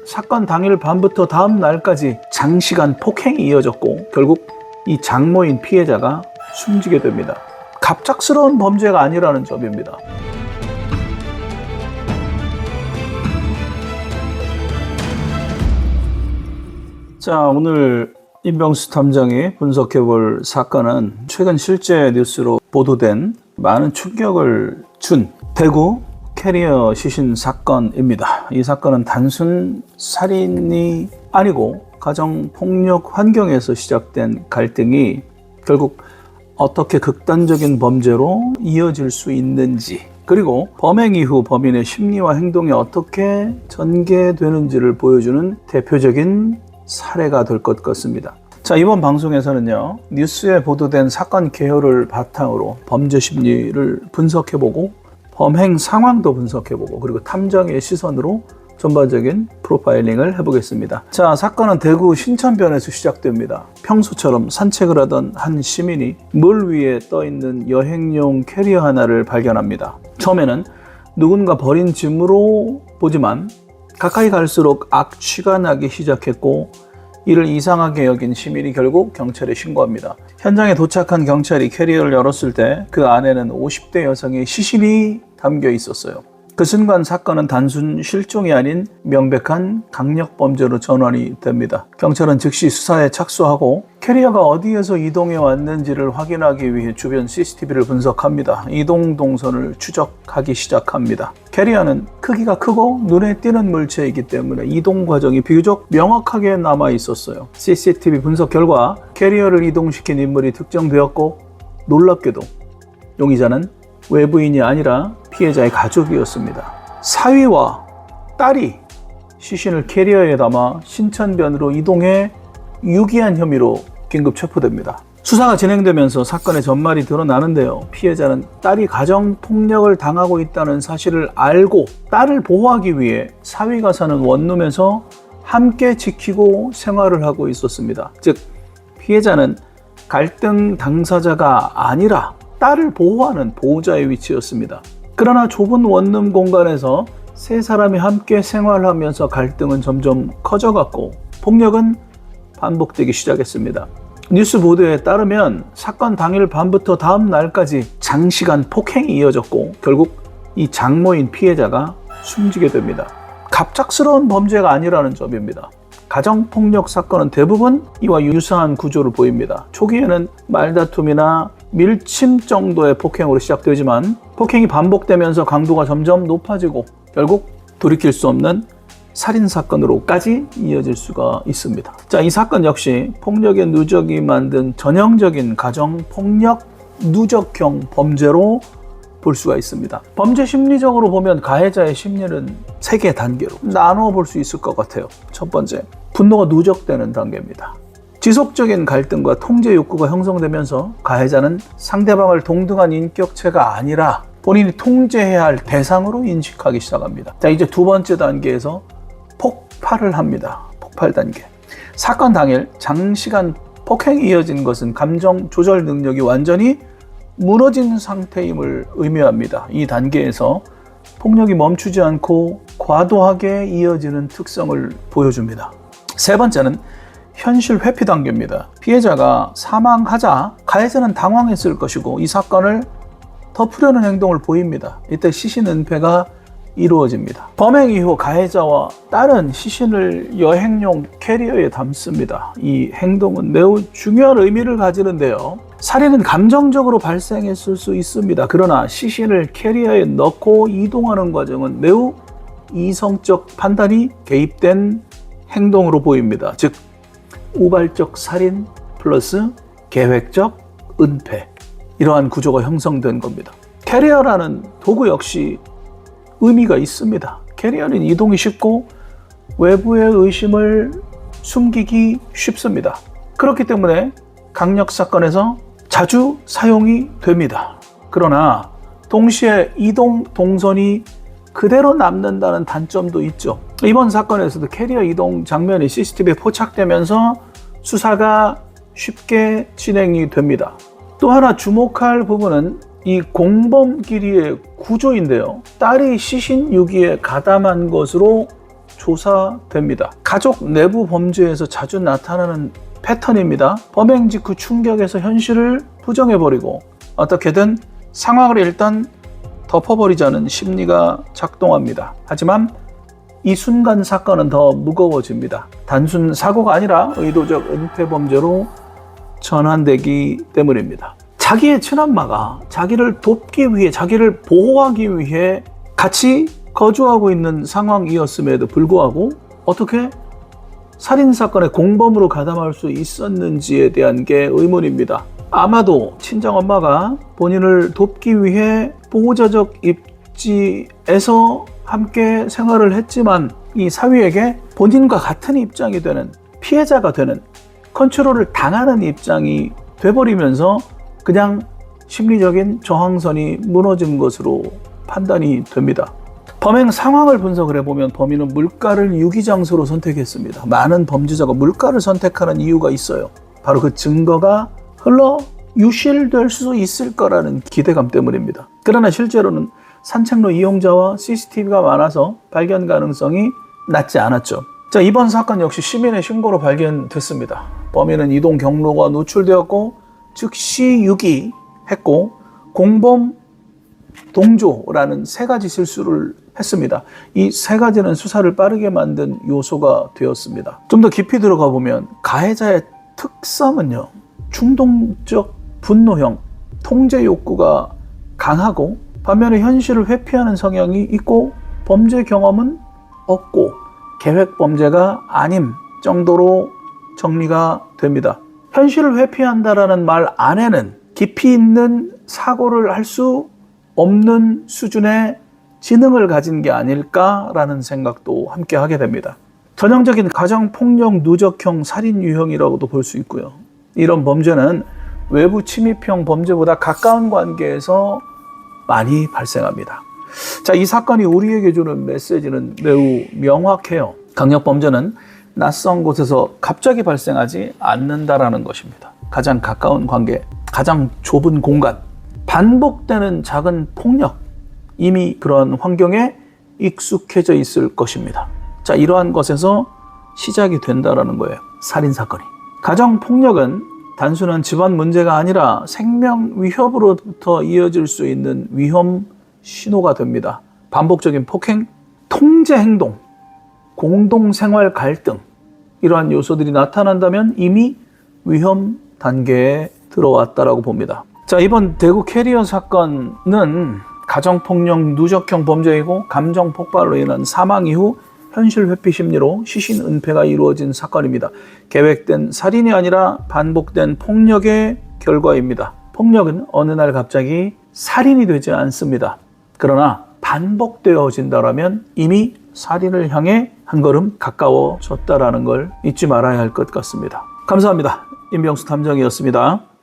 사건 당일 밤부터 다음 날까지 장시간 폭행이 이어졌고 결국 이 장모인 피해자가 숨지게 됩니다. 갑작스러운 범죄가 아니라는 점입니다. 자, 오늘 임병수 탐정이 분석해볼 사건은 최근 실제 뉴스로 보도된 많은 충격을 준 대구 캐리어 시신 사건입니다. 이 사건은 단순 살인이 아니고 가정폭력 환경에서 시작된 갈등이 결국 어떻게 극단적인 범죄로 이어질 수 있는지, 그리고 범행 이후 범인의 심리와 행동이 어떻게 전개되는지를 보여주는 대표적인 사례가 될 것 같습니다. 자, 이번 방송에서는요, 뉴스에 보도된 사건 개요를 바탕으로 범죄 심리를 분석해보고 범행 상황도 분석해보고 그리고 탐정의 시선으로 전반적인 프로파일링을 해보겠습니다. 자, 사건은 대구 신천변에서 시작됩니다. 평소처럼 산책을 하던 한 시민이 물 위에 떠있는 여행용 캐리어 하나를 발견합니다. 처음에는 누군가 버린 짐으로 보지만 가까이 갈수록 악취가 나기 시작했고 이를 이상하게 여긴 시민이 결국 경찰에 신고합니다. 현장에 도착한 경찰이 캐리어를 열었을 때 그 안에는 50대 여성의 시신이 담겨 있었어요. 그 순간 사건은 단순 실종이 아닌 명백한 강력범죄로 전환이 됩니다. 경찰은 즉시 수사에 착수하고 캐리어가 어디에서 이동해 왔는지를 확인하기 위해 주변 CCTV를 분석합니다. 이동 동선을 추적하기 시작합니다. 캐리어는 크기가 크고 눈에 띄는 물체이기 때문에 이동 과정이 비교적 명확하게 남아 있었어요. CCTV 분석 결과 캐리어를 이동시킨 인물이 특정되었고 놀랍게도 용의자는 외부인이 아니라 피해자의 가족이었습니다. 사위와 딸이 시신을 캐리어에 담아 신천변으로 이동해 유기한 혐의로 긴급 체포됩니다. 수사가 진행되면서 사건의 전말이 드러나는데요. 피해자는 딸이 가정폭력을 당하고 있다는 사실을 알고 딸을 보호하기 위해 사위가 사는 원룸에서 함께 지키고 생활을 하고 있었습니다. 즉, 피해자는 갈등 당사자가 아니라 딸을 보호하는 보호자의 위치였습니다. 그러나 좁은 원룸 공간에서 세 사람이 함께 생활하면서 갈등은 점점 커져갔고 폭력은 반복되기 시작했습니다. 뉴스 보도에 따르면 사건 당일 밤부터 다음 날까지 장시간 폭행이 이어졌고 결국 이 장모인 피해자가 숨지게 됩니다. 갑작스러운 범죄가 아니라는 점입니다. 가정폭력 사건은 대부분 이와 유사한 구조를 보입니다. 초기에는 말다툼이나 밀침 정도의 폭행으로 시작되지만 폭행이 반복되면서 강도가 점점 높아지고 결국 돌이킬 수 없는 살인사건으로까지 이어질 수가 있습니다. 자, 이 사건 역시 폭력의 누적이 만든 전형적인 가정폭력 누적형 범죄로 볼 수가 있습니다. 범죄 심리적으로 보면 가해자의 심리는 3개 단계로 나누어 볼 수 있을 것 같아요. 첫 번째, 분노가 누적되는 단계입니다. 지속적인 갈등과 통제 욕구가 형성되면서 가해자는 상대방을 동등한 인격체가 아니라 본인이 통제해야 할 대상으로 인식하기 시작합니다. 자, 이제 두 번째 단계에서 폭발을 합니다. 폭발 단계. 사건 당일 장시간 폭행이 이어진 것은 감정 조절 능력이 완전히 무너진 상태임을 의미합니다. 이 단계에서 폭력이 멈추지 않고 과도하게 이어지는 특성을 보여줍니다. 세 번째는 현실 회피 단계입니다. 피해자가 사망하자 가해자는 당황했을 것이고 이 사건을 덮으려는 행동을 보입니다. 이때 시신 은폐가 이루어집니다. 범행 이후 가해자와 딸은 시신을 여행용 캐리어에 담습니다. 이 행동은 매우 중요한 의미를 가지는데요. 살인은 감정적으로 발생했을 수 있습니다. 그러나 시신을 캐리어에 넣고 이동하는 과정은 매우 이성적 판단이 개입된 행동으로 보입니다. 즉, 우발적 살인 플러스 계획적 은폐, 이러한 구조가 형성된 겁니다. 캐리어라는 도구 역시 의미가 있습니다. 캐리어는 이동이 쉽고 외부의 의심을 숨기기 쉽습니다. 그렇기 때문에 강력 사건에서 자주 사용이 됩니다. 그러나 동시에 이동 동선이 그대로 남는다는 단점도 있죠. 이번 사건에서도 캐리어 이동 장면이 CCTV에 포착되면서 수사가 쉽게 진행이 됩니다. 또 하나 주목할 부분은 이 공범끼리의 구조인데요. 딸이 시신 유기에 가담한 것으로 조사됩니다. 가족 내부 범죄에서 자주 나타나는 패턴입니다. 범행 직후 충격에서 현실을 부정해버리고 어떻게든 상황을 일단 덮어버리자는 심리가 작동합니다. 하지만 이 순간 사건은 더 무거워집니다. 단순 사고가 아니라 의도적 은폐 범죄로 전환되기 때문입니다. 자기의 친엄마가 자기를 돕기 위해, 자기를 보호하기 위해 같이 거주하고 있는 상황이었음에도 불구하고 어떻게 살인사건의 공범으로 가담할 수 있었는지에 대한 게 의문입니다. 아마도 친정엄마가 본인을 돕기 위해 보호자적 입지에서 함께 생활을 했지만 이 사위에게 본인과 같은 입장이 되는, 피해자가 되는, 컨트롤을 당하는 입장이 돼버리면서 그냥 심리적인 저항선이 무너진 것으로 판단이 됩니다. 범행 상황을 분석을 해보면 범인은 물가를 유기장소로 선택했습니다. 많은 범죄자가 물가를 선택하는 이유가 있어요. 바로 그 증거가 흘러 유실될 수 있을 거라는 기대감 때문입니다. 그러나 실제로는 산책로 이용자와 CCTV가 많아서 발견 가능성이 낮지 않았죠. 자, 이번 사건 역시 시민의 신고로 발견됐습니다. 범인은 이동 경로가 노출되었고 즉시 유기했고 공범 동조라는 세 가지 실수를 했습니다. 이 세 가지는 수사를 빠르게 만든 요소가 되었습니다. 좀 더 깊이 들어가 보면 가해자의 특성은요, 충동적 분노형, 통제 욕구가 강하고 반면에 현실을 회피하는 성향이 있고 범죄 경험은 없고 계획 범죄가 아님 정도로 정리가 됩니다. 현실을 회피한다라는 말 안에는 깊이 있는 사고를 할 수 없는 수준의 지능을 가진 게 아닐까라는 생각도 함께 하게 됩니다. 전형적인 가정폭력 누적형 살인 유형이라고도 볼 수 있고요. 이런 범죄는 외부 침입형 범죄보다 가까운 관계에서 많이 발생합니다. 자, 이 사건이 우리에게 주는 메시지는 매우 명확해요. 강력범죄는 낯선 곳에서 갑자기 발생하지 않는다라는 것입니다. 가장 가까운 관계, 가장 좁은 공간, 반복되는 작은 폭력, 이미 그런 환경에 익숙해져 있을 것입니다. 자, 이러한 것에서 시작이 된다라는 거예요. 살인사건이. 가정폭력은 단순한 집안 문제가 아니라 생명 위협으로부터 이어질 수 있는 위험 신호가 됩니다. 반복적인 폭행, 통제 행동, 공동생활 갈등, 이러한 요소들이 나타난다면 이미 위험 단계에 들어왔다라고 봅니다. 자, 이번 대구 캐리어 사건은 가정폭력 누적형 범죄이고 감정 폭발로 인한 사망 이후 현실 회피 심리로 시신 은폐가 이루어진 사건입니다. 계획된 살인이 아니라 반복된 폭력의 결과입니다. 폭력은 어느 날 갑자기 살인이 되지 않습니다. 그러나 반복되어진다면 이미 살인을 향해 한 걸음 가까워졌다라는 걸 잊지 말아야 할 것 같습니다. 감사합니다. 임병수 탐정이었습니다.